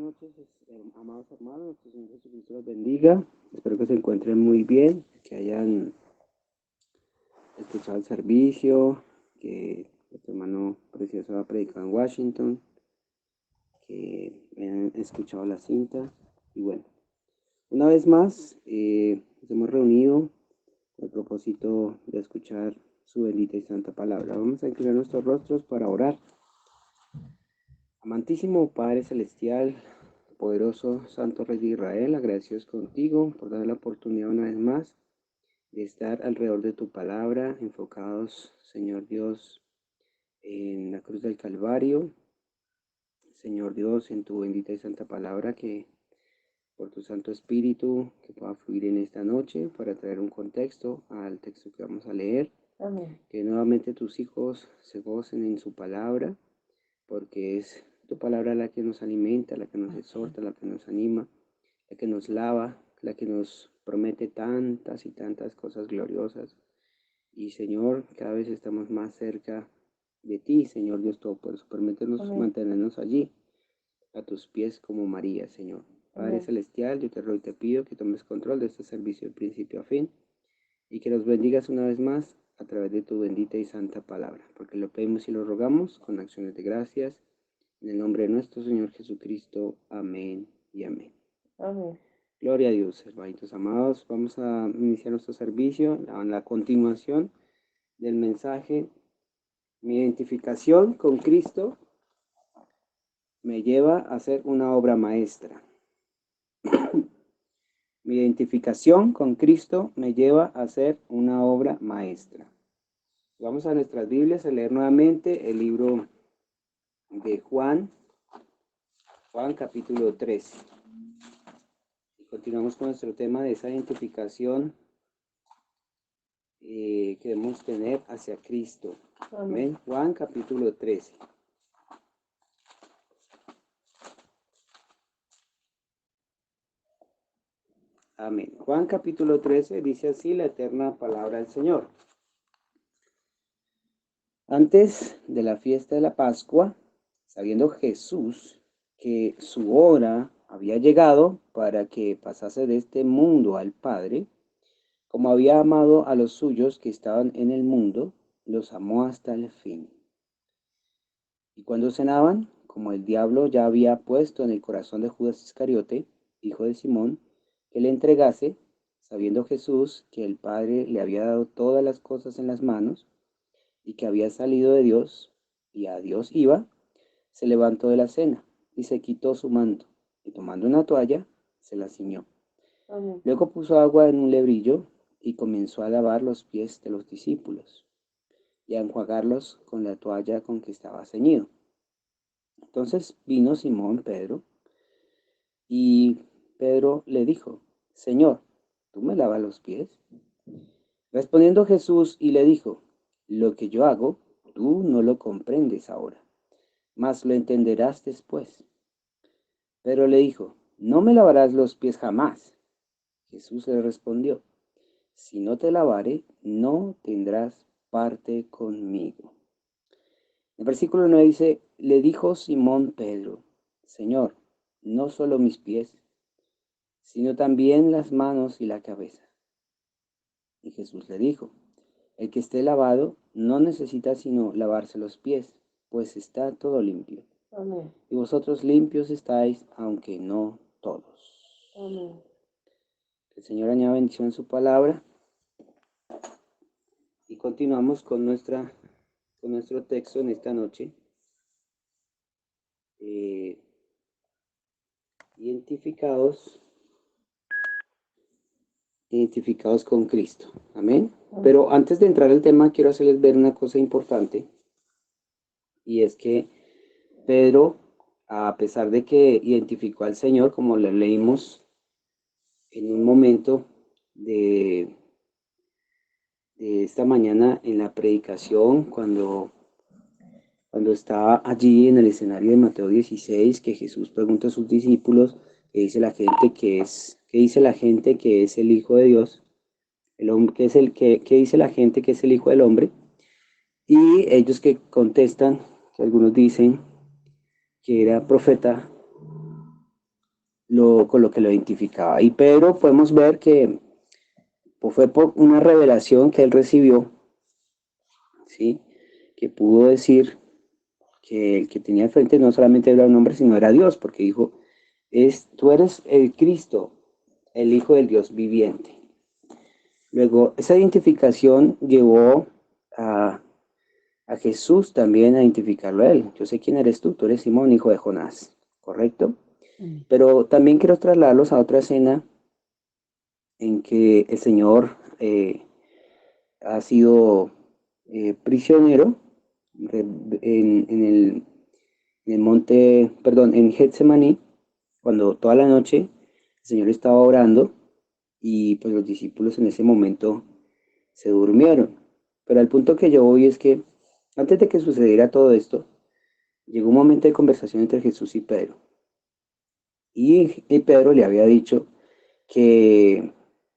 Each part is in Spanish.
noches, amados hermanos. Nuestro Señor Jesucristo los bendiga. Espero que se encuentren muy bien, que hayan escuchado el servicio, que nuestro hermano precioso ha predicado en Washington, que hayan escuchado la cinta. Y bueno, una vez más, nos hemos reunido con el propósito de escuchar su bendita y santa palabra. Vamos a inclinar nuestros rostros para orar. Amantísimo Padre Celestial, poderoso Santo Rey de Israel, agradecidos contigo por dar la oportunidad una vez más de estar alrededor de tu palabra, enfocados, Señor Dios, en la cruz del Calvario. Señor Dios, en tu bendita y santa palabra, que por tu Santo Espíritu que pueda fluir en esta noche para traer un contexto al texto que vamos a leer. Amén. Que nuevamente tus hijos se gocen en su palabra, porque es tu palabra la que nos alimenta, la que nos exhorta, la que nos anima, la que nos lava, la que nos promete tantas y tantas cosas gloriosas. Y Señor, cada vez estamos más cerca de ti, Señor Dios Todopoderoso. Permítenos mantenernos allí, a tus pies como María, Señor. Padre Celestial, yo te ruego y te pido que tomes control de este servicio de principio a fin y que nos bendigas una vez más a través de tu bendita y santa palabra, porque lo pedimos y lo rogamos con acciones de gracias, en el nombre de nuestro Señor Jesucristo. Amén y amén. Amén. Gloria a Dios, hermanitos amados. Vamos a iniciar nuestro servicio en la continuación del mensaje. Mi identificación con Cristo me lleva a ser una obra maestra. Mi identificación con Cristo me lleva a ser una obra maestra. Vamos a nuestras Biblias a leer nuevamente el libro de Juan capítulo 13. Y continuamos con nuestro tema de esa identificación que debemos tener hacia Cristo. Amén. Juan capítulo 13. Amén. Juan capítulo 13 dice así la eterna palabra del Señor. Antes de la fiesta de la Pascua, sabiendo Jesús que su hora había llegado para que pasase de este mundo al Padre, como había amado a los suyos que estaban en el mundo, los amó hasta el fin. Y cuando cenaban, como el diablo ya había puesto en el corazón de Judas Iscariote, hijo de Simón, que le entregase, sabiendo Jesús que el Padre le había dado todas las cosas en las manos, y que había salido de Dios, y a Dios iba, se levantó de la cena, y se quitó su manto, y tomando una toalla, se la ciñó. Amén. Luego puso agua en un lebrillo, y comenzó a lavar los pies de los discípulos, y a enjuagarlos con la toalla con que estaba ceñido. Entonces vino Simón Pedro, y Pedro le dijo: Señor, ¿tú me lavas los pies? Respondiendo Jesús y le dijo: Lo que yo hago, tú no lo comprendes ahora, mas lo entenderás después. Pedro le dijo: No me lavarás los pies jamás. Jesús le respondió: Si no te lavare, no tendrás parte conmigo. El versículo 9 dice: Le dijo Simón Pedro: Señor, no solo mis pies, sino también las manos y la cabeza. Y Jesús le dijo: El que esté lavado no necesita sino lavarse los pies, pues está todo limpio. Amén. Y vosotros limpios estáis, aunque no todos. Amén. Que el Señor añada bendición en su palabra. Y continuamos con nuestro texto en esta noche. Identificados con Cristo. Amén. Pero antes de entrar al tema, quiero hacerles ver una cosa importante. Y es que Pedro, a pesar de que identificó al Señor, como lo leímos en un momento de esta mañana en la predicación, cuando estaba allí en el escenario de Mateo 16, que Jesús pregunta a sus discípulos: ¿qué dice la gente que es el Hijo de Dios? El hombre, ¿qué dice la gente que es el Hijo del Hombre? Y ellos que contestan, que algunos dicen que era profeta, con lo que lo identificaba. Y Pedro podemos ver que pues, fue por una revelación que él recibió, ¿sí? Que pudo decir que el que tenía al frente no solamente era un hombre, sino era Dios, porque dijo, tú eres el Cristo, el Hijo del Dios viviente. Luego, esa identificación llevó a, a Jesús también a identificarlo a él. Yo sé quién eres tú eres Simón, hijo de Jonás, ¿correcto? Amén. Pero también quiero trasladarlos a otra escena en que el Señor ha sido prisionero en el monte, perdón, en Getsemaní, cuando toda la noche el Señor estaba orando y pues los discípulos en ese momento se durmieron. Pero al punto que yo voy es que antes de que sucediera todo esto, llegó un momento de conversación entre Jesús y Pedro. Y Pedro le había dicho que,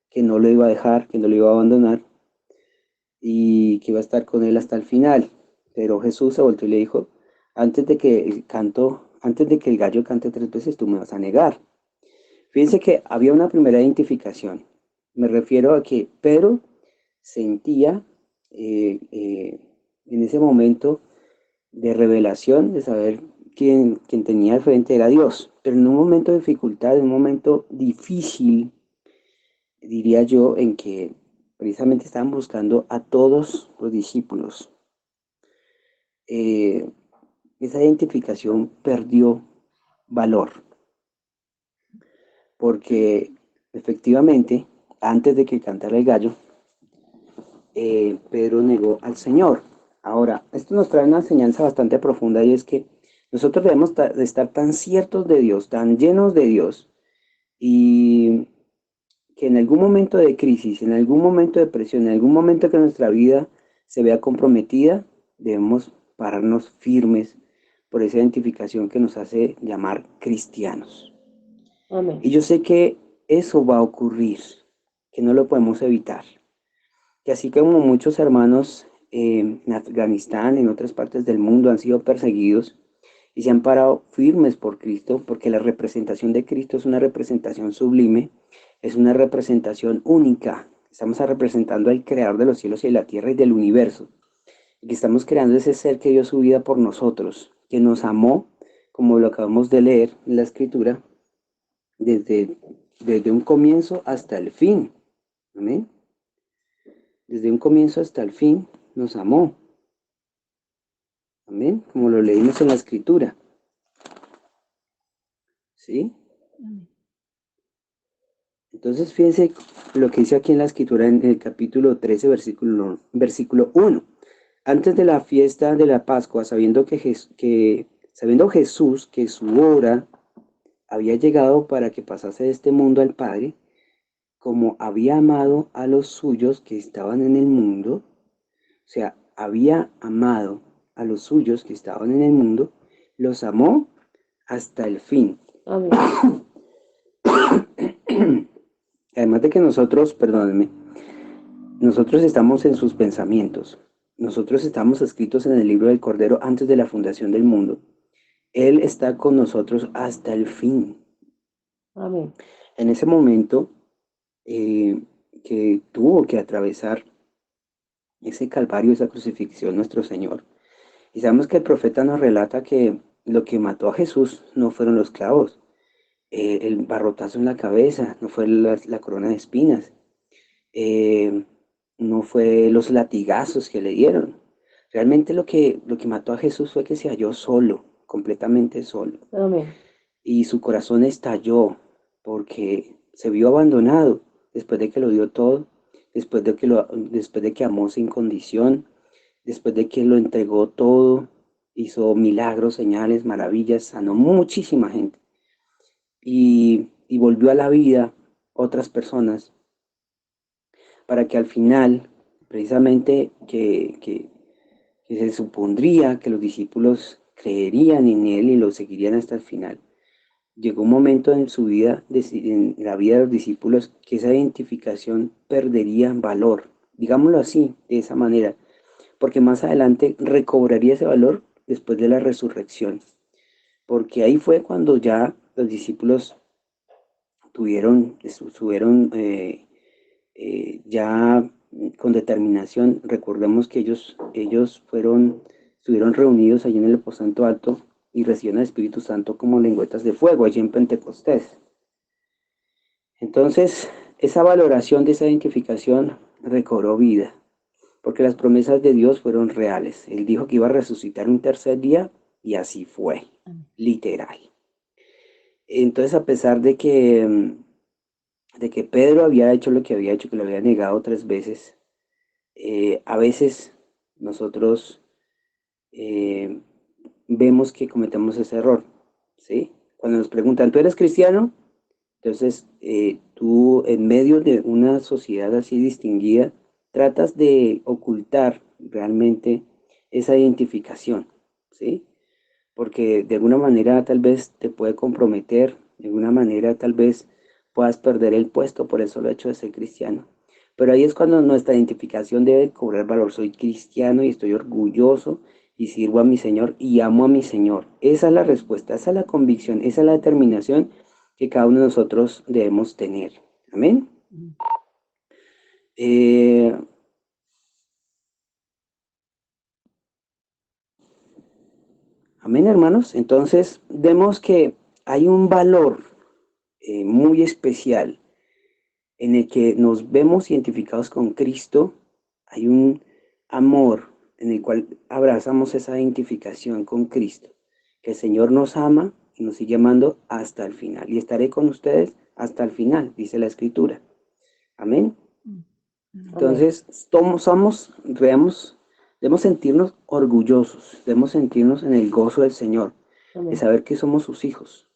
que no lo iba a dejar, que no lo iba a abandonar y que iba a estar con él hasta el final. Pero Jesús se volvió y le dijo, antes de que el gallo cante 3 veces, tú me vas a negar. Fíjense que había una primera identificación. Me refiero a que Pedro sentía en ese momento de revelación, de saber quién tenía al frente era Dios. Pero en un momento de dificultad, en un momento difícil, diría yo, en que precisamente estaban buscando a todos los discípulos, eh, esa identificación perdió valor, porque efectivamente, antes de que cantara el gallo, Pedro negó al Señor. Ahora, esto nos trae una enseñanza bastante profunda y es que nosotros debemos de estar tan ciertos de Dios, tan llenos de Dios, y que en algún momento de crisis, en algún momento de presión, en algún momento que nuestra vida se vea comprometida, debemos pararnos firmes por esa identificación que nos hace llamar cristianos. Amén. Y yo sé que eso va a ocurrir, que no lo podemos evitar. Que así como muchos hermanos en Afganistán, en otras partes del mundo han sido perseguidos y se han parado firmes por Cristo, porque la representación de Cristo es una representación sublime, es una representación única. Estamos representando al creador de los cielos y de la tierra y del universo. Y que estamos creando ese ser que dio su vida por nosotros, que nos amó, como lo acabamos de leer en la escritura, desde, desde un comienzo hasta el fin. Amén. Desde un comienzo hasta el fin nos amó. Amén. Como lo leímos en la escritura. ¿Sí? Entonces fíjense lo que dice aquí en la escritura en el capítulo 13, versículo 1. Antes de la fiesta de la Pascua, sabiendo Jesús que su hora había llegado para que pasase de este mundo al Padre, como había amado a los suyos que estaban en el mundo, o sea, había amado a los suyos que estaban en el mundo, los amó hasta el fin. Amén. Además de que nosotros, perdónenme, nosotros estamos en sus pensamientos. Nosotros estamos escritos en el libro del Cordero antes de la fundación del mundo. Él está con nosotros hasta el fin. Amén. En ese momento que tuvo que atravesar ese calvario, esa crucifixión, nuestro Señor. Y sabemos que el profeta nos relata que lo que mató a Jesús no fueron los clavos, el barrotazo en la cabeza, no fue la corona de espinas, eh, no fue los latigazos que le dieron. Realmente lo que mató a Jesús fue que se halló solo, completamente solo. Amén. Y su corazón estalló porque se vio abandonado después de que lo dio todo, después de que amó sin condición, después de que lo entregó todo, hizo milagros, señales, maravillas, sanó muchísima gente y volvió a la vida otras personas para que al final, precisamente que se supondría que los discípulos creerían en él y lo seguirían hasta el final. Llegó un momento en su vida, en la vida de los discípulos, que esa identificación perdería valor, digámoslo así, de esa manera, porque más adelante recobraría ese valor después de la resurrección, porque ahí fue cuando ya los discípulos estuvieron ya con determinación. Recordemos que ellos estuvieron reunidos allí en el aposento alto y recibieron el Espíritu Santo como lengüetas de fuego allí en Pentecostés. Entonces, esa valoración de esa identificación recobró vida, porque las promesas de Dios fueron reales. Él dijo que iba a resucitar un tercer día y así fue, literal. Entonces, a pesar de que Pedro había hecho lo que había hecho, que lo había negado 3 veces, a veces nosotros eh, vemos que cometemos ese error, ¿sí? Cuando nos preguntan, ¿tú eres cristiano? Entonces, tú en medio de una sociedad así distinguida, tratas de ocultar realmente esa identificación, ¿sí? Porque de alguna manera tal vez te puede comprometer, de alguna manera tal vez puedas perder el puesto por el solo hecho de ser cristiano. Pero ahí es cuando nuestra identificación debe cobrar valor. Soy cristiano y estoy orgulloso y sirvo a mi Señor y amo a mi Señor. Esa es la respuesta, esa es la convicción, esa es la determinación que cada uno de nosotros debemos tener. Amén. Eh, amén, hermanos. Entonces, vemos que hay un valor muy especial en el que nos vemos identificados con Cristo. Hay un amor en el cual abrazamos esa identificación con Cristo, que el Señor nos ama y nos sigue amando hasta el final. Y estaré con ustedes hasta el final, dice la Escritura. Amén. Entonces, debemos sentirnos orgullosos, debemos sentirnos en el gozo del Señor, de saber que somos sus hijos.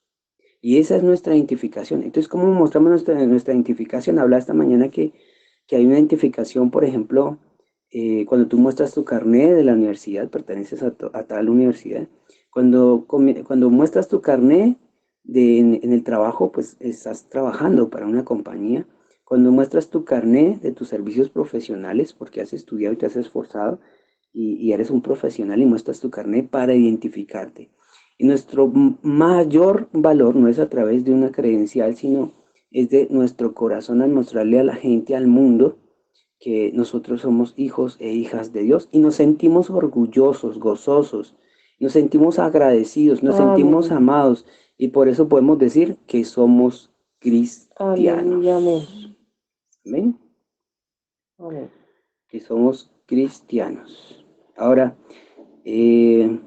Y esa es nuestra identificación. Entonces, ¿cómo mostramos nuestra identificación? Habla esta mañana que hay una identificación, por ejemplo, cuando tú muestras tu carnet de la universidad, perteneces a tal universidad. Cuando muestras tu carnet en el trabajo, pues estás trabajando para una compañía. Cuando muestras tu carnet de tus servicios profesionales, porque has estudiado y te has esforzado y eres un profesional y muestras tu carnet para identificarte. Y nuestro mayor valor no es a través de una credencial, sino es de nuestro corazón al mostrarle a la gente, al mundo, que nosotros somos hijos e hijas de Dios y nos sentimos orgullosos, gozosos, nos sentimos agradecidos, nos sentimos amados y por eso podemos decir que somos cristianos. Amén. Amén. Que somos cristianos. Ahora, en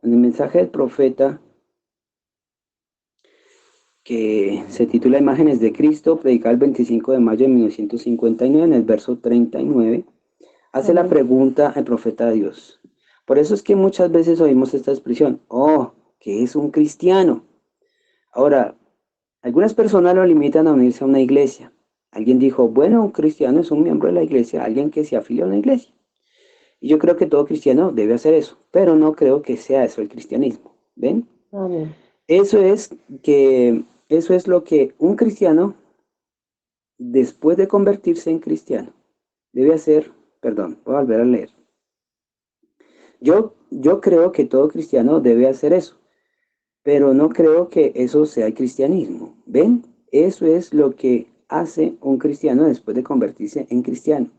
el mensaje del profeta que se titula Imágenes de Cristo, predicado el 25 de mayo de 1959, en el verso 39, hace la pregunta al profeta de Dios. Por eso es que muchas veces oímos esta expresión, oh, ¿qué es un cristiano? Ahora, algunas personas lo limitan a unirse a una iglesia. Alguien dijo, bueno, un cristiano es un miembro de la iglesia, alguien que se afilia a una iglesia. Y yo creo que todo cristiano debe hacer eso, pero no creo que sea eso el cristianismo. ¿Ven? Amén. Eso es lo que un cristiano, después de convertirse en cristiano, debe hacer. Perdón, voy a volver a leer. Yo creo que todo cristiano debe hacer eso, pero no creo que eso sea el cristianismo. ¿Ven? Eso es lo que hace un cristiano después de convertirse en cristiano.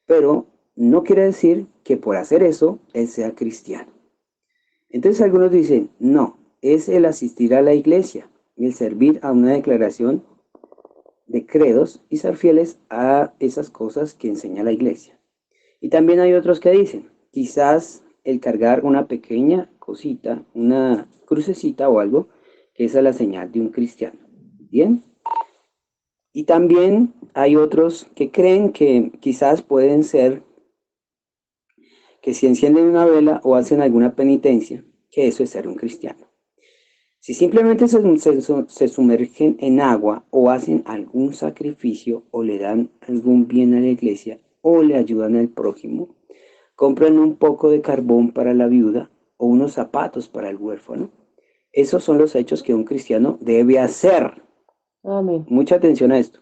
Pero no quiere decir que por hacer eso, él sea cristiano. Entonces algunos dicen, no, es el asistir a la iglesia y el servir a una declaración de credos y ser fieles a esas cosas que enseña la iglesia. Y también hay otros que dicen, quizás el cargar una pequeña cosita, una crucecita o algo, que esa es la señal de un cristiano. ¿Bien? Y también hay otros que creen que quizás pueden ser que si encienden una vela o hacen alguna penitencia, que eso es ser un cristiano. Si simplemente se sumergen en agua o hacen algún sacrificio o le dan algún bien a la iglesia o le ayudan al prójimo, compran un poco de carbón para la viuda o unos zapatos para el huérfano, esos son los hechos que un cristiano debe hacer. Amén. Mucha atención a esto.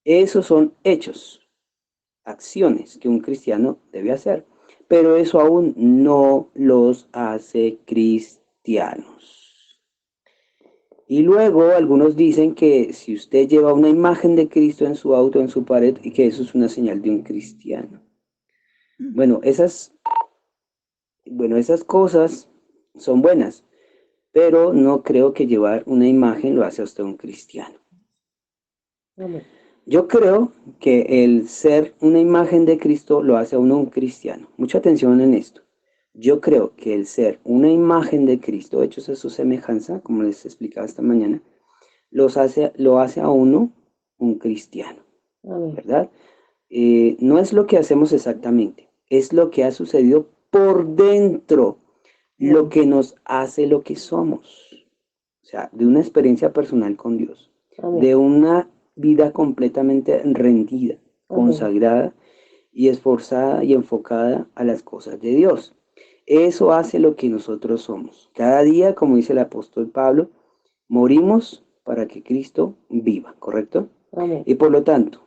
Esos son hechos, acciones que un cristiano debe hacer, pero eso aún no los hace cristianos. Y luego algunos dicen que si usted lleva una imagen de Cristo en su auto, en su pared, y que eso es una señal de un cristiano. Bueno, esas cosas son buenas, pero no creo que llevar una imagen lo hace a usted un cristiano. Amén. Yo creo que el ser una imagen de Cristo lo hace a uno un cristiano. Mucha atención en esto. Yo creo que el ser una imagen de Cristo, hechos a su semejanza, como les explicaba esta mañana, lo hace a uno un cristiano, Amén. ¿verdad? No es lo que hacemos exactamente, es lo que ha sucedido por dentro, lo Amén. que nos hace lo que somos. O sea, de una experiencia personal con Dios, Amén. de una vida completamente rendida, Amén. consagrada y esforzada y enfocada a las cosas de Dios. Eso hace lo que nosotros somos. Cada día, como dice el apóstol Pablo, morimos para que Cristo viva, ¿correcto? Amén. Y por lo tanto,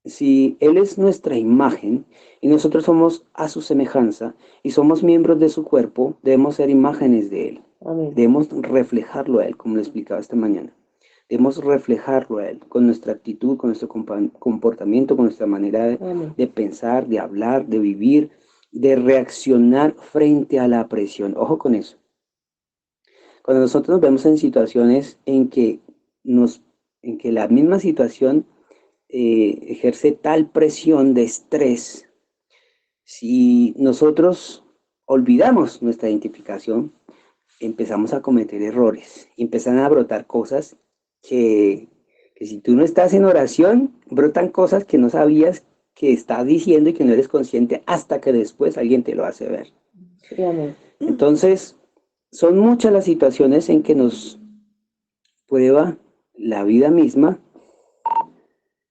si Él es nuestra imagen y nosotros somos a su semejanza y somos miembros de su cuerpo, debemos ser imágenes de Él. Amén. Debemos reflejarlo a Él, como lo explicaba esta mañana. Debemos reflejarlo a Él con nuestra actitud, con nuestro comportamiento, con nuestra manera Amén. de pensar, de hablar, de vivir, de reaccionar frente a la presión. Ojo con eso. Cuando nosotros nos vemos en situaciones en que la misma situación ejerce tal presión de estrés, si nosotros olvidamos nuestra identificación, empezamos a cometer errores y empiezan a brotar cosas que, que si tú no estás en oración, brotan cosas que no sabías que estás diciendo y que no eres consciente hasta que después alguien te lo hace ver. Sí, amén. Entonces, son muchas las situaciones en que nos prueba la vida misma,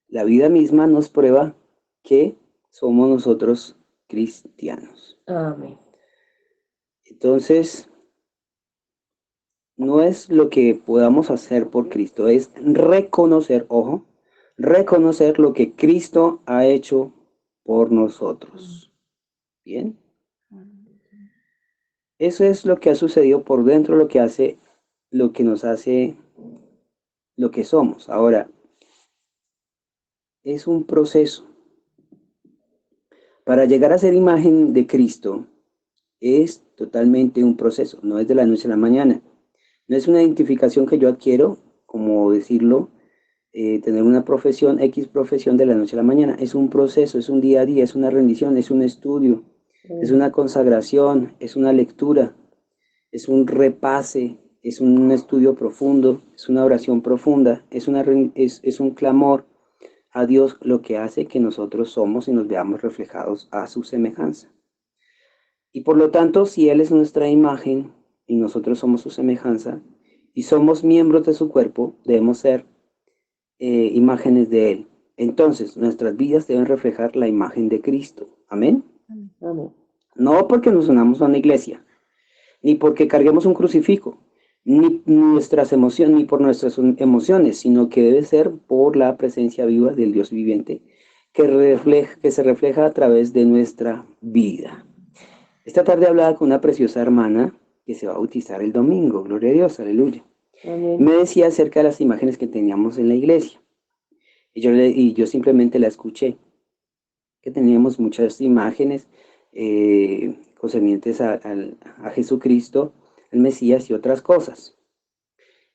la vida misma nos prueba que somos nosotros cristianos. Amén. Entonces, no es lo que podamos hacer por Cristo, es reconocer, ojo, reconocer lo que Cristo ha hecho por nosotros. Bien, eso es lo que ha sucedido por dentro, lo que nos hace lo que somos. Ahora, es un proceso. Para llegar a ser imagen de Cristo es totalmente un proceso, no es de la noche a la mañana. No es una identificación que yo adquiero, como decirlo, tener una profesión, X profesión de la noche a la mañana. Es un proceso, es un día a día, es una rendición, es un estudio, es Amén. una consagración, es una lectura, es un repase, es un estudio profundo, es una oración profunda, es un clamor a Dios, lo que hace que nosotros somos y nos veamos reflejados a su semejanza. Y por lo tanto, si Él es nuestra imagen y nosotros somos su semejanza y somos miembros de su cuerpo, debemos ser imágenes de Él. Entonces, nuestras vidas deben reflejar la imagen de Cristo. Amén. Amén. No porque nos unamos a una iglesia, ni porque carguemos un crucifijo, ni por nuestras emociones, sino que debe ser por la presencia viva del Dios viviente que se refleja a través de nuestra vida. Esta tarde hablaba con una preciosa hermana que se va a bautizar el domingo, gloria a Dios, aleluya. Amén. Me decía acerca de las imágenes que teníamos en la iglesia. Y yo simplemente la escuché, que teníamos muchas imágenes concernientes a Jesucristo, el Mesías y otras cosas.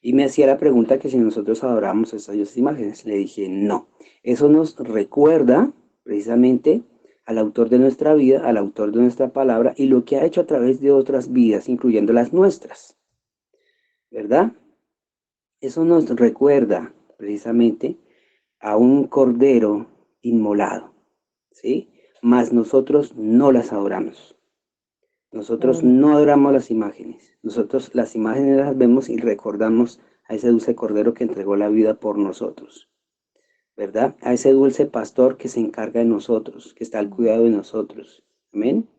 Y me hacía la pregunta que si nosotros adoramos esas imágenes. Le dije, no. Eso nos recuerda precisamente al autor de nuestra vida, al autor de nuestra palabra y lo que ha hecho a través de otras vidas, incluyendo las nuestras. ¿Verdad? Eso nos recuerda precisamente a un cordero inmolado, ¿sí? Mas nosotros no las adoramos. Nosotros Amén. no adoramos las imágenes. Nosotros las imágenes las vemos y recordamos a ese dulce cordero que entregó la vida por nosotros, ¿verdad? A ese dulce pastor que se encarga de nosotros, que está al cuidado de nosotros. Amén.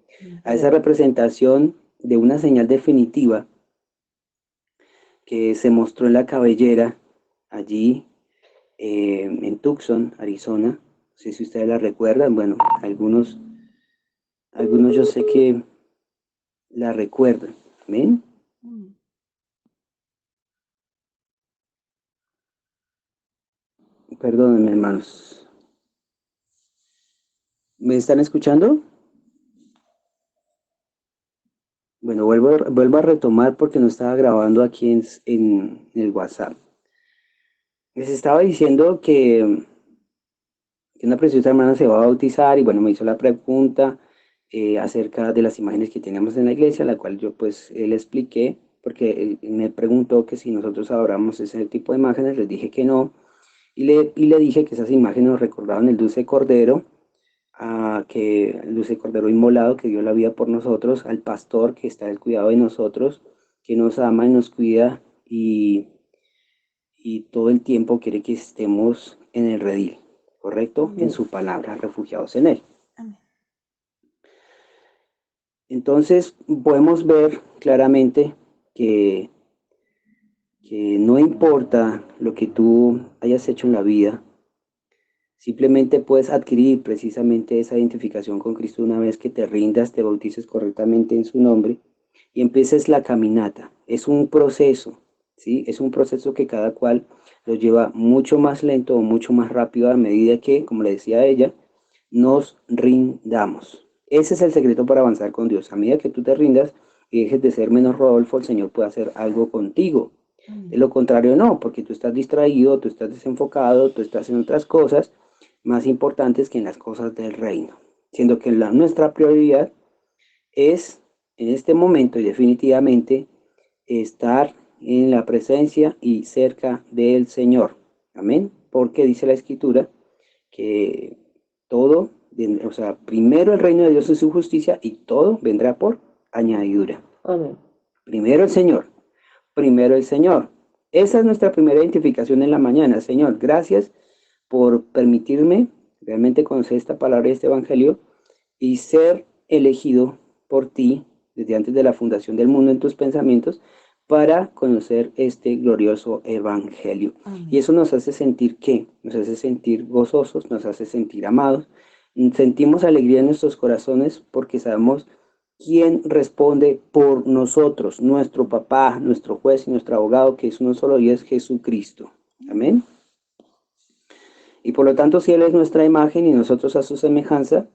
A esa Amén. representación de una señal definitiva que se mostró en la cabellera allí en Tucson, Arizona. No sé si ustedes la recuerdan. Bueno, algunos yo sé que la recuerdan. Amén. Perdónenme, hermanos. ¿Me están escuchando? Bueno, vuelvo a retomar porque no estaba grabando aquí en el WhatsApp. Les estaba diciendo que una preciosa hermana se va a bautizar y bueno, me hizo la pregunta acerca de las imágenes que tenemos en la iglesia, la cual yo pues le expliqué, porque él me preguntó que si nosotros adoramos ese tipo de imágenes, les dije que no, y le dije que esas imágenes nos recordaban el dulce cordero, que el dulce cordero inmolado que dio la vida por nosotros, al pastor que está al cuidado de nosotros, que nos ama y nos cuida y todo el tiempo quiere que estemos en el redil, ¿correcto? Amén. En su palabra, refugiados en él. Amén. Entonces podemos ver claramente que no importa lo que tú hayas hecho en la vida, simplemente puedes adquirir precisamente esa identificación con Cristo una vez que te rindas, te bautices correctamente en su nombre y empieces la caminata. Es un proceso, ¿sí? Es un proceso que cada cual lo lleva mucho más lento o mucho más rápido a medida que, como le decía a ella, nos rindamos. Ese es el secreto para avanzar con Dios. A medida que tú te rindas y dejes de ser menos Rodolfo, el Señor puede hacer algo contigo. De lo contrario, no, porque tú estás distraído, tú estás desenfocado, tú estás en otras cosas más importantes que en las cosas del reino. Siendo que nuestra prioridad es, en este momento y definitivamente, estar en la presencia y cerca del Señor. Amén. Porque dice la Escritura que todo, o sea, primero el reino de Dios y su justicia y todo vendrá por añadidura. Amén. Primero el Señor, primero el Señor. Esa es nuestra primera identificación en la mañana. Señor, gracias por permitirme realmente conocer esta palabra y este evangelio y ser elegido por ti desde antes de la fundación del mundo en tus pensamientos para conocer este glorioso evangelio. Amén. Y eso nos hace sentir ¿qué? Nos hace sentir gozosos, nos hace sentir amados, sentimos alegría en nuestros corazones porque sabemos quién responde por nosotros, nuestro papá, nuestro juez y nuestro abogado, que es uno solo y es Jesucristo. Amén. Y por lo tanto, si Él es nuestra imagen y nosotros a su semejanza,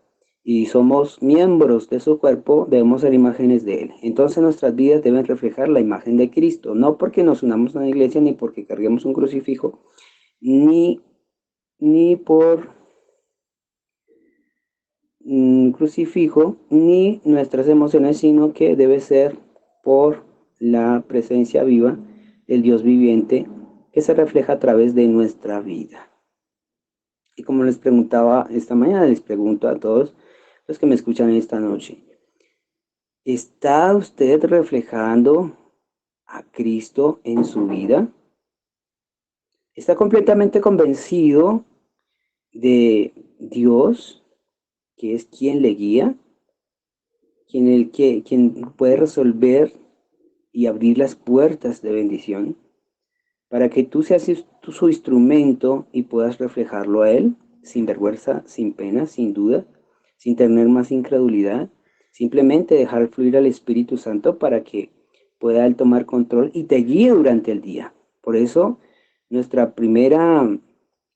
y somos miembros de su cuerpo, debemos ser imágenes de Él. Entonces nuestras vidas deben reflejar la imagen de Cristo, no porque nos unamos a una iglesia, ni porque carguemos un crucifijo, ni por crucifijo, ni nuestras emociones, sino que debe ser por la presencia viva del Dios viviente que se refleja a través de nuestra vida. Y como les preguntaba esta mañana, les pregunto a todos los que me escuchan esta noche, ¿está usted reflejando a Cristo en su vida? ¿Está completamente convencido de Dios, que es quien le guía, quien puede resolver y abrir las puertas de bendición, para que tú seas su instrumento y puedas reflejarlo a Él, sin vergüenza, sin pena, sin duda, sin tener más incredulidad, simplemente dejar fluir al Espíritu Santo para que pueda Él tomar control y te guíe durante el día? Por eso, nuestra primera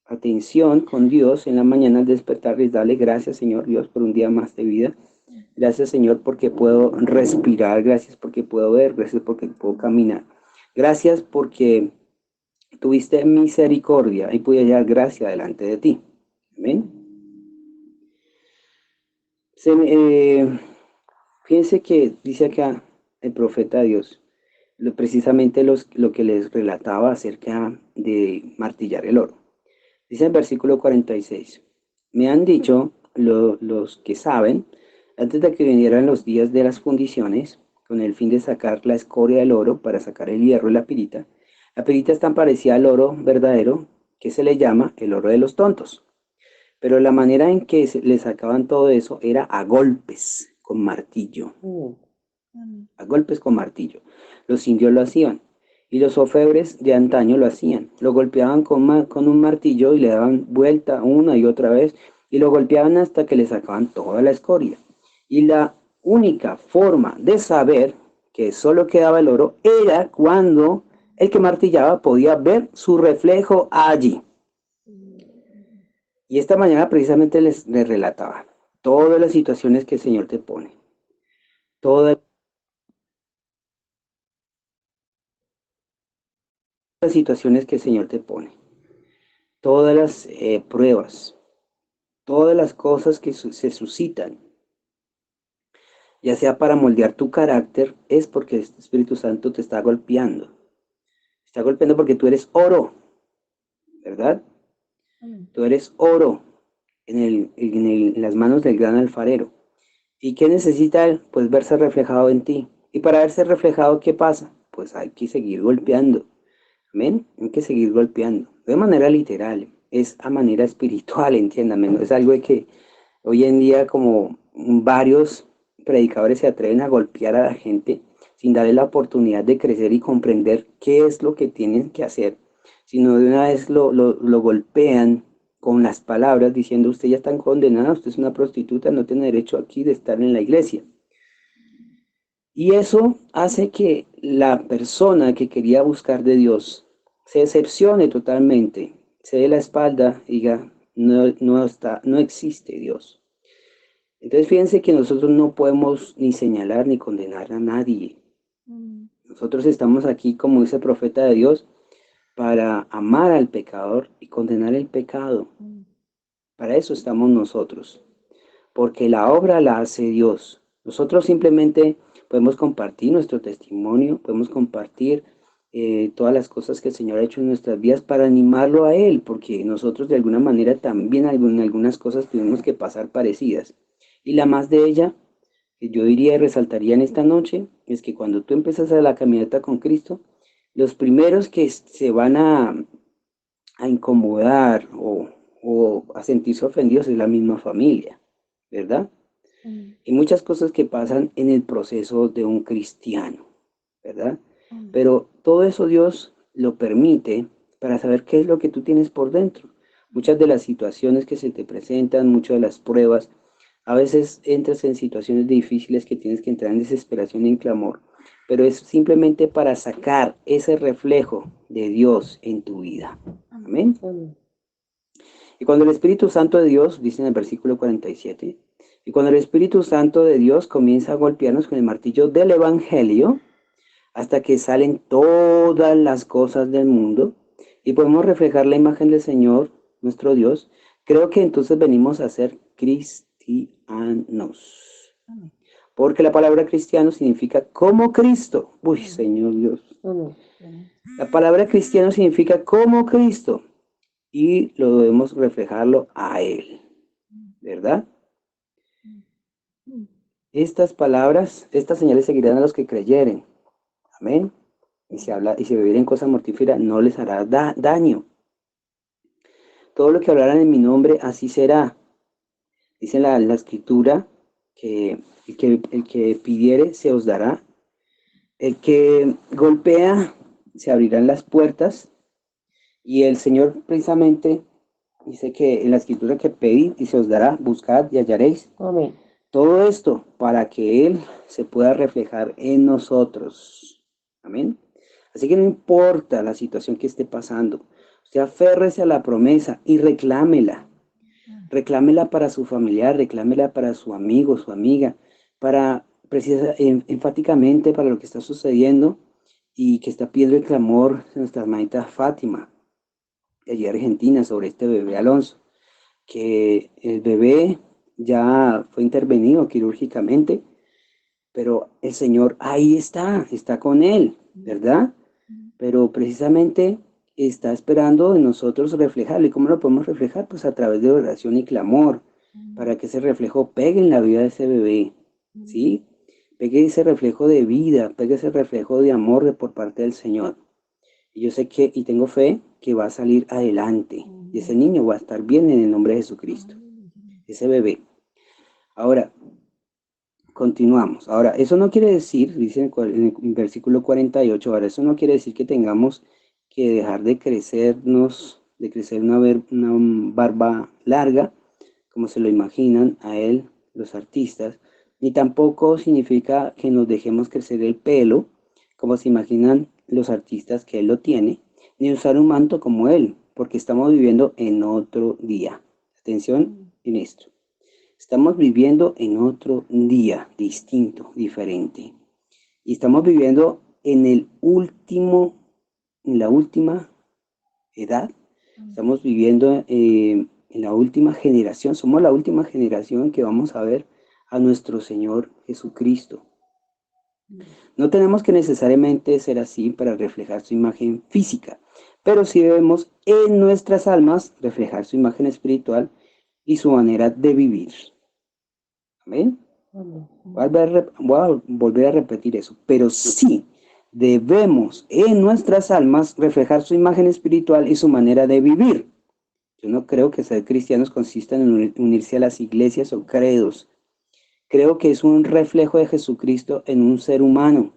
atención con Dios en la mañana al despertar es darle gracias, Señor Dios, por un día más de vida. Gracias, Señor, porque puedo respirar. Gracias porque puedo ver. Gracias porque puedo caminar. Gracias porque tuviste misericordia y pude hallar gracia delante de ti. Amén. Fíjense que dice acá el profeta Dios, precisamente lo que les relataba acerca de martillar el oro. Dice el versículo 46, me han dicho los que saben, antes de que vinieran los días de las fundiciones, con el fin de sacar la escoria del oro para sacar el hierro y la pirita es tan parecida al oro verdadero que se le llama el oro de los tontos. Pero la manera en que le sacaban todo eso era a golpes con martillo. A golpes con martillo. Los indios lo hacían. Y los orfebres de antaño lo hacían. Lo golpeaban con un martillo y le daban vuelta una y otra vez. Y lo golpeaban hasta que le sacaban toda la escoria. Y la única forma de saber que solo quedaba el oro era cuando el que martillaba podía ver su reflejo allí. Y esta mañana precisamente les relataba todas las situaciones que el Señor te pone, todas las situaciones que el Señor te pone, todas las pruebas, todas las cosas que se suscitan, ya sea para moldear tu carácter, es porque el Espíritu Santo te está golpeando. Te está golpeando porque tú eres oro, ¿verdad? Tú eres oro en las manos del gran alfarero. ¿Y qué necesita él? Pues verse reflejado en ti. Y para verse reflejado, ¿qué pasa? Pues hay que seguir golpeando. Amén. Hay que seguir golpeando. No de manera literal, es a manera espiritual, entiéndame. No es algo de que hoy en día como varios predicadores se atreven a golpear a la gente sin darle la oportunidad de crecer y comprender qué es lo que tienen que hacer, sino de una vez lo golpean con las palabras diciendo usted ya está condenado, usted es una prostituta, no tiene derecho aquí de estar en la iglesia. Y eso hace que la persona que quería buscar de Dios se decepcione totalmente, se dé la espalda y diga, no existe Dios. Entonces fíjense que nosotros no podemos ni señalar ni condenar a nadie. Nosotros estamos aquí, como dice el profeta de Dios, para amar al pecador y condenar el pecado. Para eso estamos nosotros, porque la obra la hace Dios. Nosotros simplemente podemos compartir nuestro testimonio, podemos compartir todas las cosas que el Señor ha hecho en nuestras vidas para animarlo a Él, porque nosotros de alguna manera también en algunas cosas tuvimos que pasar parecidas. Y la más de ella, que yo diría y resaltaría en esta noche, es que cuando tú empiezas a la caminata con Cristo, los primeros que se van a incomodar o a sentirse ofendidos es la misma familia, ¿verdad? Y muchas cosas que pasan en el proceso de un cristiano, ¿verdad? Pero todo eso Dios lo permite para saber qué es lo que tú tienes por dentro. Muchas de las situaciones que se te presentan, muchas de las pruebas, a veces entras en situaciones difíciles que tienes que entrar en desesperación y en clamor, pero es simplemente para sacar ese reflejo de Dios en tu vida. Amén. Y cuando el Espíritu Santo de Dios, dice en el versículo 47, y cuando el Espíritu Santo de Dios comienza a golpearnos con el martillo del Evangelio, hasta que salen todas las cosas del mundo y podemos reflejar la imagen del Señor, nuestro Dios, creo que entonces venimos a ser cristianos. Porque la palabra cristiano significa como Cristo. Uy, Señor Dios. La palabra cristiano significa como Cristo y lo debemos reflejarlo a Él, ¿verdad? Estas palabras, estas señales seguirán a los que creyeren. Amén. Y si bebieren cosas mortíferas, no les hará daño. Todo lo que hablaran en mi nombre, así será. Dice la escritura que el que pidiere se os dará. El que golpea, se abrirán las puertas. Y el Señor precisamente dice que en la escritura que pedid y se os dará, buscad y hallaréis. Amén. Todo esto para que Él se pueda reflejar en nosotros. Amén. Así que no importa la situación que esté pasando, usted aférrese a la promesa y reclámela. Reclámela para su familiar, reclámela para su amigo, su amiga, para enfáticamente para lo que está sucediendo y que está pidiendo el clamor de nuestra hermanita Fátima, de allí Argentina, sobre este bebé Alonso, que el bebé ya fue intervenido quirúrgicamente, pero el Señor ahí está con él, ¿verdad? Pero precisamente está esperando en nosotros reflejarlo. ¿Y cómo lo podemos reflejar? Pues a través de oración y clamor, para que ese reflejo pegue en la vida de ese bebé, ¿sí? Pegue ese reflejo de vida, pegue ese reflejo de amor por parte del Señor. Y yo sé que, y tengo fe, que va a salir adelante. Y ese niño va a estar bien en el nombre de Jesucristo. Ese bebé. Ahora, continuamos. Ahora, eso no quiere decir, dice en el versículo 48, ahora, eso no quiere decir que tengamos que dejar de crecernos, de crecer una barba larga, como se lo imaginan a él los artistas, ni tampoco significa que nos dejemos crecer el pelo, como se imaginan los artistas que él lo tiene, ni usar un manto como él, porque estamos viviendo en otro día. Atención en esto. Estamos viviendo en otro día distinto, diferente. Y estamos viviendo en la última edad. Estamos viviendo en la última generación. Somos la última generación que vamos a ver a nuestro Señor Jesucristo. No tenemos que necesariamente ser así para reflejar su imagen física, pero sí debemos en nuestras almas reflejar su imagen espiritual y su manera de vivir. Amén. Voy a volver a repetir eso, pero sí debemos en nuestras almas reflejar su imagen espiritual y su manera de vivir. Yo no creo que ser cristianos consista en unirse a las iglesias o credos. Creo que es un reflejo de Jesucristo en un ser humano,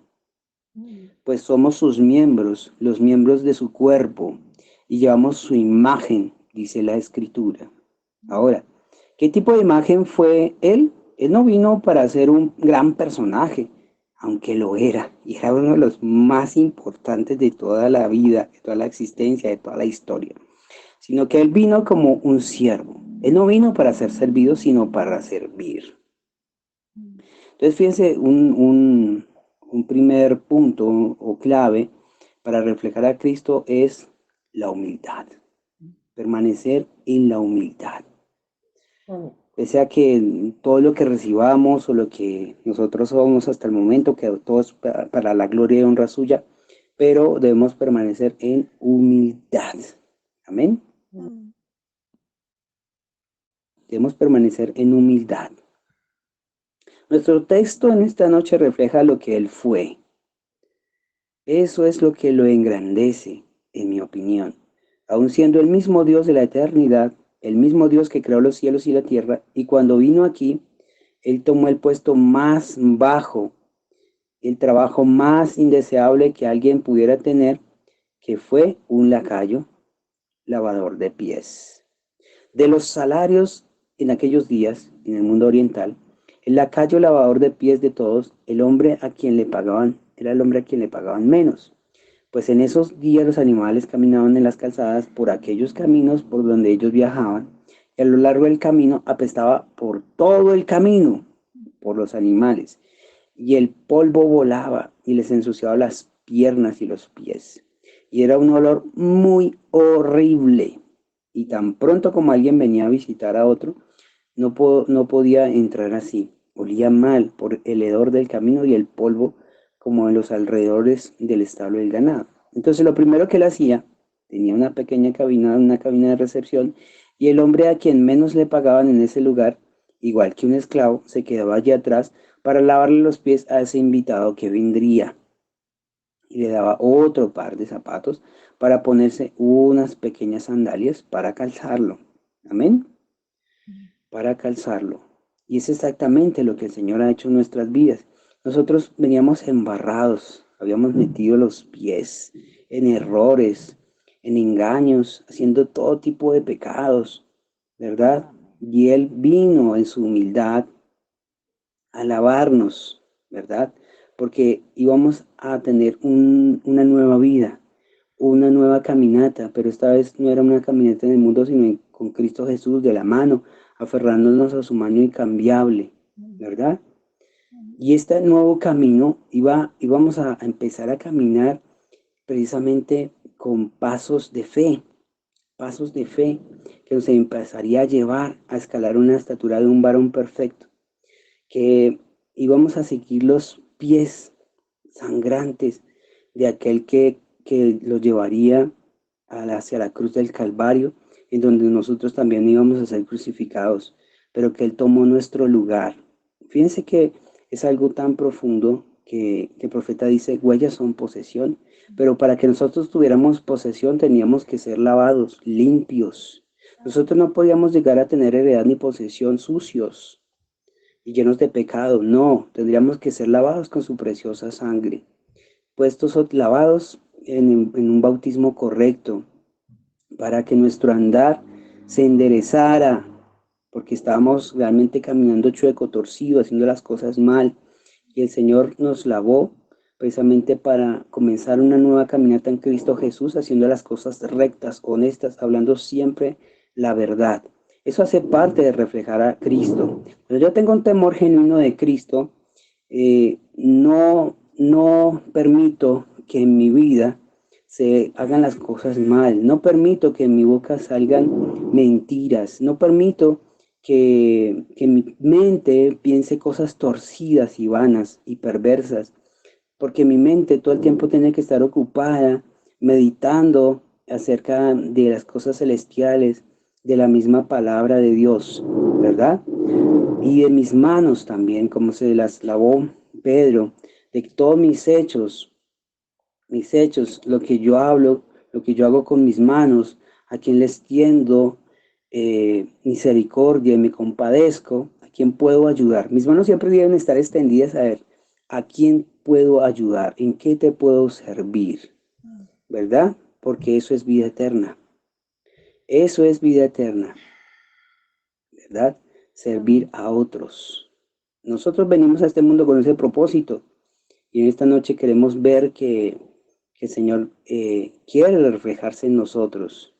pues somos sus miembros, los miembros de su cuerpo, y llevamos su imagen, dice la Escritura. Ahora, ¿qué tipo de imagen fue él? Él no vino para ser un gran personaje, aunque lo era, y era uno de los más importantes de toda la vida, de toda la existencia, de toda la historia, sino que él vino como un siervo. Él no vino para ser servido, sino para servir. Entonces, fíjense, un primer punto o clave para reflejar a Cristo es la humildad. Permanecer en la humildad. Pese a que todo lo que recibamos o lo que nosotros somos hasta el momento, que todo es para la gloria y honra suya, pero debemos permanecer en humildad. Amén. Debemos permanecer en humildad. Nuestro texto en esta noche refleja lo que Él fue. Eso es lo que lo engrandece, en mi opinión. Aun siendo el mismo Dios de la eternidad, el mismo Dios que creó los cielos y la tierra, y cuando vino aquí, Él tomó el puesto más bajo, el trabajo más indeseable que alguien pudiera tener, que fue un lacayo, lavador de pies. De los salarios en aquellos días, en el mundo oriental, el lacayo lavador de pies de todos, el hombre a quien le pagaban, era el hombre a quien le pagaban menos. Pues en esos días los animales caminaban en las calzadas por aquellos caminos por donde ellos viajaban, y a lo largo del camino apestaba por todo el camino, por los animales, y el polvo volaba y les ensuciaba las piernas y los pies. Y era un olor muy horrible. Y tan pronto como alguien venía a visitar a otro, no podía entrar así. Olía mal por el hedor del camino y el polvo como en los alrededores del establo del ganado. Entonces lo primero que él hacía, tenía una pequeña cabina, una cabina de recepción, y el hombre a quien menos le pagaban en ese lugar, igual que un esclavo, se quedaba allí atrás para lavarle los pies a ese invitado que vendría. Y le daba otro par de zapatos para ponerse unas pequeñas sandalias para calzarlo. Amén. Para calzarlo. Y es exactamente lo que el Señor ha hecho en nuestras vidas. Nosotros veníamos embarrados, habíamos metido los pies en errores, en engaños, haciendo todo tipo de pecados, ¿verdad? Y Él vino en su humildad a lavarnos, ¿verdad? Porque íbamos a tener una nueva vida, una nueva caminata, pero esta vez no era una caminata en el mundo, sino con Cristo Jesús de la mano, aferrándonos a su mano incambiable, ¿verdad? Y este nuevo camino íbamos a empezar a caminar precisamente con pasos de fe que nos empezaría a llevar a escalar una estatura de un varón perfecto, que íbamos a seguir los pies sangrantes de aquel que lo llevaría hacia la cruz del Calvario, en donde nosotros también íbamos a ser crucificados, pero que Él tomó nuestro lugar. Fíjense que es algo tan profundo que el profeta dice, huellas son posesión, pero para que nosotros tuviéramos posesión teníamos que ser lavados, limpios. Nosotros no podíamos llegar a tener heredad ni posesión sucios y llenos de pecado, no, tendríamos que ser lavados con su preciosa sangre, puestos o lavados en un bautismo correcto, para que nuestro andar se enderezara, porque estábamos realmente caminando chueco, torcido, haciendo las cosas mal, y el Señor nos lavó precisamente para comenzar una nueva caminata en Cristo Jesús, haciendo las cosas rectas, honestas, hablando siempre la verdad. Eso hace parte de reflejar a Cristo. Cuando yo tengo un temor genuino de Cristo, no permito que en mi vida se hagan las cosas mal, no permito que en mi boca salgan mentiras, no permito que mi mente piense cosas torcidas y vanas y perversas, porque mi mente todo el tiempo tiene que estar ocupada meditando acerca de las cosas celestiales, de la misma palabra de Dios, ¿verdad? Y de mis manos también, como se las lavó Pedro, de todos mis hechos, lo que yo hablo, lo que yo hago con mis manos, a quien les tiendo misericordia y me compadezco, a quien puedo ayudar. Mis manos siempre deben estar extendidas a ver a quién puedo ayudar, en qué te puedo servir, ¿verdad? Porque eso es vida eterna. Eso es vida eterna, ¿verdad? Servir a otros. Nosotros venimos a este mundo con ese propósito y en esta noche queremos ver que el Señor quiere reflejarse en nosotros,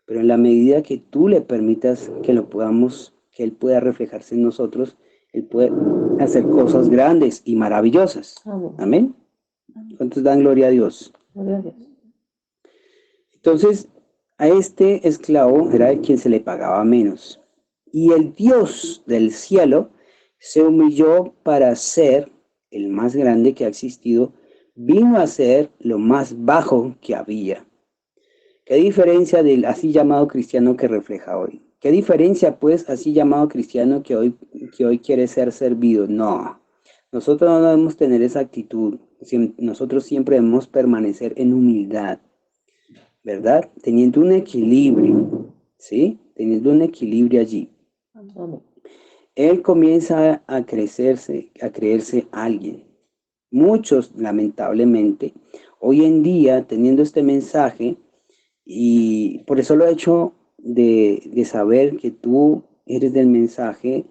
pero en la medida que tú le permitas que lo podamos, que Él pueda reflejarse en nosotros, Él puede hacer cosas grandes y maravillosas. Amén. Amén. ¿Cuántos dan gloria a Dios? Gloria a Dios. Entonces, a este esclavo era de quien se le pagaba menos. Y el Dios del cielo se humilló para ser el más grande que ha existido, vino a ser lo más bajo que había. ¿Qué diferencia del así llamado cristiano que refleja hoy? ¿Qué diferencia, pues, así llamado cristiano que hoy quiere ser servido? No, nosotros no debemos tener esa actitud. Nosotros siempre debemos permanecer en humildad, ¿verdad? Teniendo un equilibrio, ¿sí? Teniendo un equilibrio allí. Amén. Él comienza a crecerse, a creerse alguien. Muchos, lamentablemente, hoy en día, teniendo este mensaje, y por eso lo he hecho de saber que tú eres del mensaje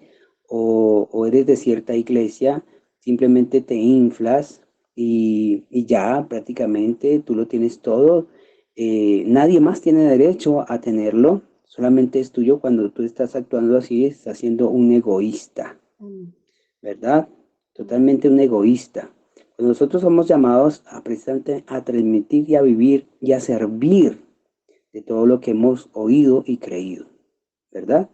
o eres de cierta iglesia, simplemente te inflas y ya prácticamente tú lo tienes todo. Nadie más tiene derecho a tenerlo, solamente es tuyo. Cuando tú estás actuando así, estás siendo un egoísta, ¿verdad? Totalmente un egoísta. Cuando nosotros somos llamados a precisamente a transmitir y a vivir y a servir de todo lo que hemos oído y creído, ¿verdad?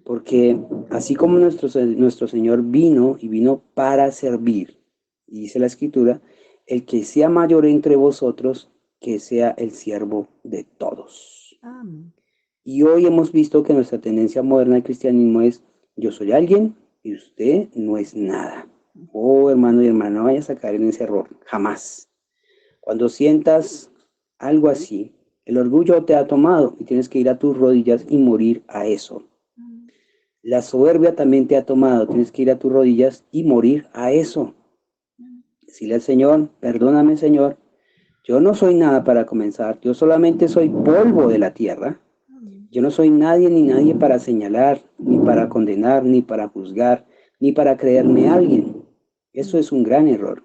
Porque así como nuestro Señor vino y vino para servir, y dice la Escritura, el que sea mayor entre vosotros, que sea el siervo de todos. Amén. Y hoy hemos visto que nuestra tendencia moderna del cristianismo es: yo soy alguien y usted no es nada. Oh, hermano y hermana, no vayas a caer en ese error, jamás. Cuando sientas algo así, el orgullo te ha tomado y tienes que ir a tus rodillas y morir a eso. La soberbia también te ha tomado, tienes que ir a tus rodillas y morir a eso. Decirle al Señor: perdóname, Señor, yo no soy nada para comenzar, yo solamente soy polvo de la tierra. Yo no soy nadie ni nadie para señalar, ni para condenar, ni para juzgar, ni para creerme alguien. Eso es un gran error.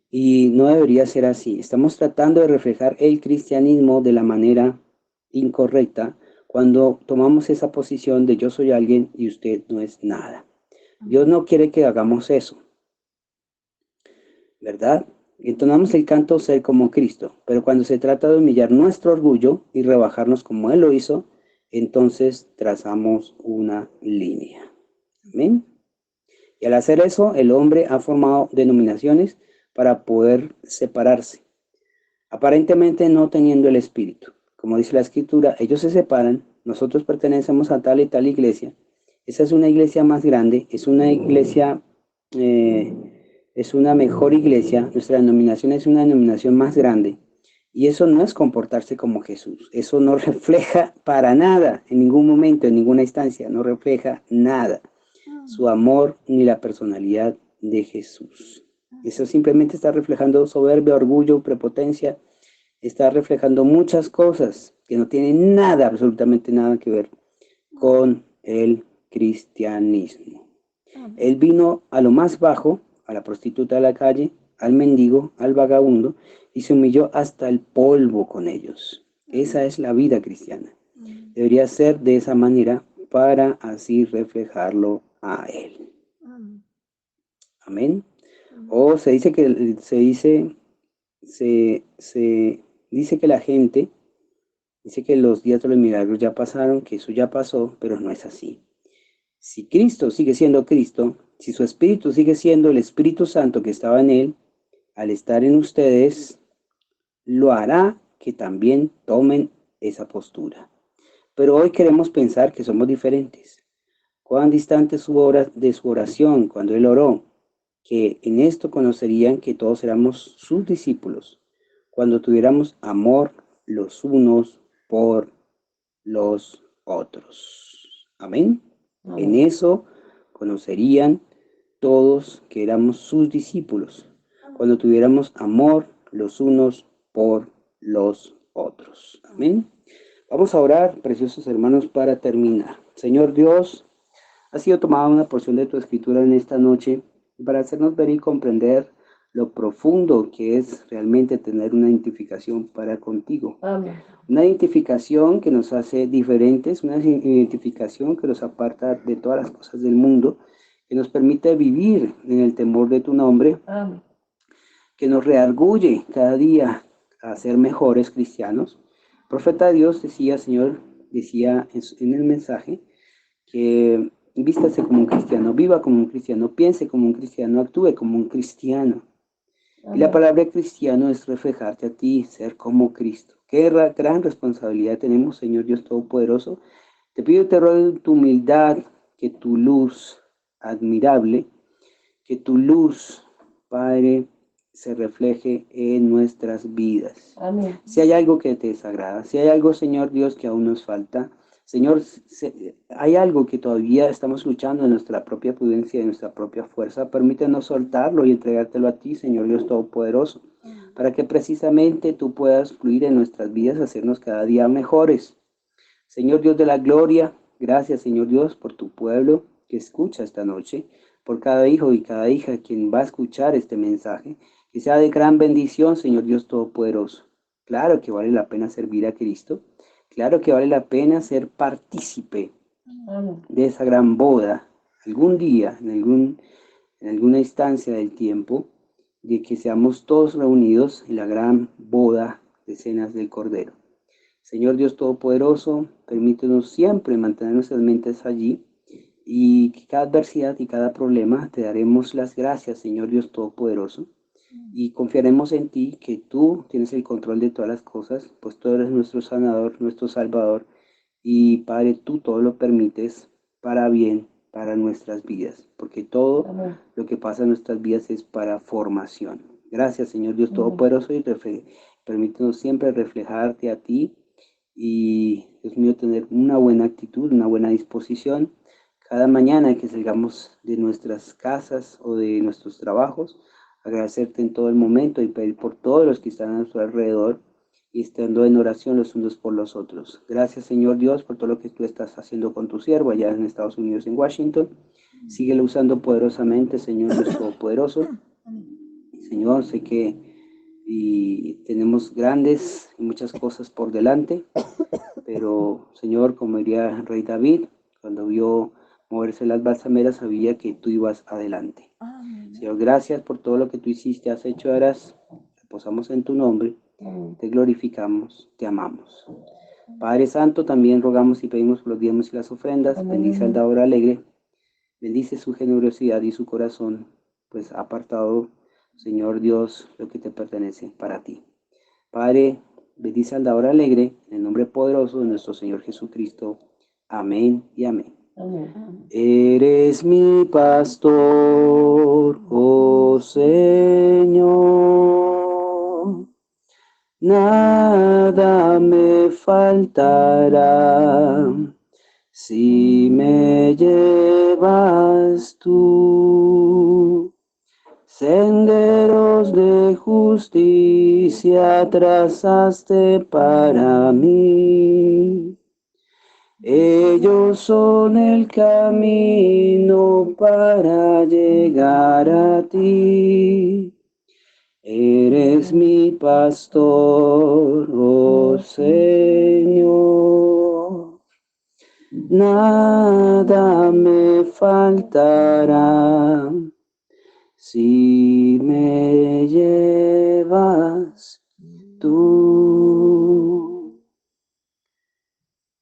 Y no debería ser así. Estamos tratando de reflejar el cristianismo de la manera incorrecta cuando tomamos esa posición de yo soy alguien y usted no es nada. Dios no quiere que hagamos eso, ¿verdad? Entonamos el canto ser como Cristo, pero cuando se trata de humillar nuestro orgullo y rebajarnos como Él lo hizo, entonces trazamos una línea. Amén. Y al hacer eso, el hombre ha formado denominaciones para poder separarse, aparentemente no teniendo el espíritu. Como dice la Escritura, ellos se separan, nosotros pertenecemos a tal y tal iglesia. Esa es una iglesia más grande, es una iglesia, es una mejor iglesia, nuestra denominación es una denominación más grande. Y eso no es comportarse como Jesús, eso no refleja para nada, en ningún momento, en ninguna instancia, no refleja nada su amor ni la personalidad de Jesús. Eso simplemente está reflejando soberbia, orgullo, prepotencia, está reflejando muchas cosas que no tienen nada, absolutamente nada que ver con el cristianismo. Él vino a lo más bajo, a la prostituta de la calle, al mendigo, al vagabundo, y se humilló hasta el polvo con ellos. Esa es la vida cristiana. Debería ser de esa manera para así reflejarlo a Él. Amén. O se dice que se dice que la gente dice que los días de los milagros ya pasaron, que eso ya pasó, pero no es así. Si Cristo sigue siendo Cristo, si su Espíritu sigue siendo el Espíritu Santo que estaba en Él, al estar en ustedes, lo hará que también tomen esa postura. Pero hoy queremos pensar que somos diferentes. Cuán distante de su oración cuando Él oró, que en esto conocerían que todos éramos sus discípulos, cuando tuviéramos amor los unos por los otros. Amén. En eso conocerían todos que éramos sus discípulos, cuando tuviéramos amor los unos por los otros. Amén. Vamos a orar, preciosos hermanos, para terminar. Señor Dios, ha sido tomada una porción de tu escritura en esta noche para hacernos ver y comprender lo profundo que es realmente tener una identificación para contigo. Amén. Una identificación que nos hace diferentes, una identificación que nos aparta de todas las cosas del mundo, que nos permite vivir en el temor de tu nombre, Amén. que nos reargulle cada día a ser mejores cristianos. El profeta de Dios decía, Señor, decía en el mensaje, que vístase como un cristiano, viva como un cristiano, piense como un cristiano, actúe como un cristiano. Y la palabra cristiano es reflejarte a ti, ser como Cristo. Qué gran responsabilidad tenemos, Señor Dios Todopoderoso. Te pido y te ruego en tu humildad que tu luz admirable, que tu luz, Padre, se refleje en nuestras vidas. Amén. Si hay algo que te desagrada, si hay algo, Señor Dios, que aún nos falta, Señor, hay algo que todavía estamos luchando en nuestra propia prudencia y en nuestra propia fuerza, permítenos soltarlo y entregártelo a ti, Señor Dios Todopoderoso, para que precisamente tú puedas fluir en nuestras vidas, hacernos cada día mejores. Señor Dios de la gloria, gracias, Señor Dios, por tu pueblo que escucha esta noche, por cada hijo y cada hija quien va a escuchar este mensaje, que sea de gran bendición, Señor Dios Todopoderoso. Claro que vale la pena servir a Cristo, claro que vale la pena ser partícipe de esa gran boda, algún día, en alguna instancia del tiempo, de que seamos todos reunidos en la gran boda de cenas del Cordero. Señor Dios Todopoderoso, permítenos siempre mantener nuestras mentes allí y que cada adversidad y cada problema te daremos las gracias, Señor Dios Todopoderoso, y confiaremos en ti, que tú tienes el control de todas las cosas, pues tú eres nuestro sanador, nuestro salvador, y Padre, tú todo lo permites para bien, para nuestras vidas, porque todo lo que pasa en nuestras vidas es para formación. Gracias, Señor Dios Todopoderoso, y permítenos siempre reflejarte a ti y, Dios mío, tener una buena actitud, una buena disposición cada mañana que salgamos de nuestras casas o de nuestros trabajos, agradecerte en todo el momento y pedir por todos los que están a nuestro alrededor y estando en oración los unos por los otros. Gracias, Señor Dios, por todo lo que tú estás haciendo con tu siervo allá en Estados Unidos, en Washington. Síguelo usando poderosamente, Señor Dios Todopoderoso. Señor, sé que tenemos grandes y muchas cosas por delante, pero Señor, como diría el rey David, cuando vio moverse las balsameras, sabía que tú ibas adelante. Señor, gracias por todo lo que tú hiciste, has hecho, harás. Reposamos en tu nombre, te glorificamos, te amamos. Padre Santo, también rogamos y pedimos por los diezmos y las ofrendas. Bendice al dador alegre, bendice su generosidad y su corazón, pues ha apartado, Señor Dios, lo que te pertenece para ti. Padre, bendice al dador alegre, en el nombre poderoso de nuestro Señor Jesucristo. Amén y amén. Amén. Eres mi pastor, oh Señor, nada me faltará si me llevas tú. Senderos de justicia trazaste para mí. Ellos son el camino para llegar a ti. Eres mi pastor, oh Señor. nada me faltará. Si me llevas tú.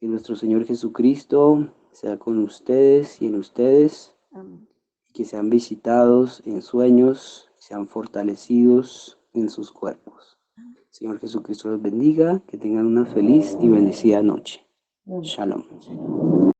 Que nuestro Señor Jesucristo sea con ustedes y en ustedes, Amén. que sean visitados en sueños, sean fortalecidos en sus cuerpos. Señor Jesucristo los bendiga, que tengan una feliz y bendecida noche. Amén. Shalom.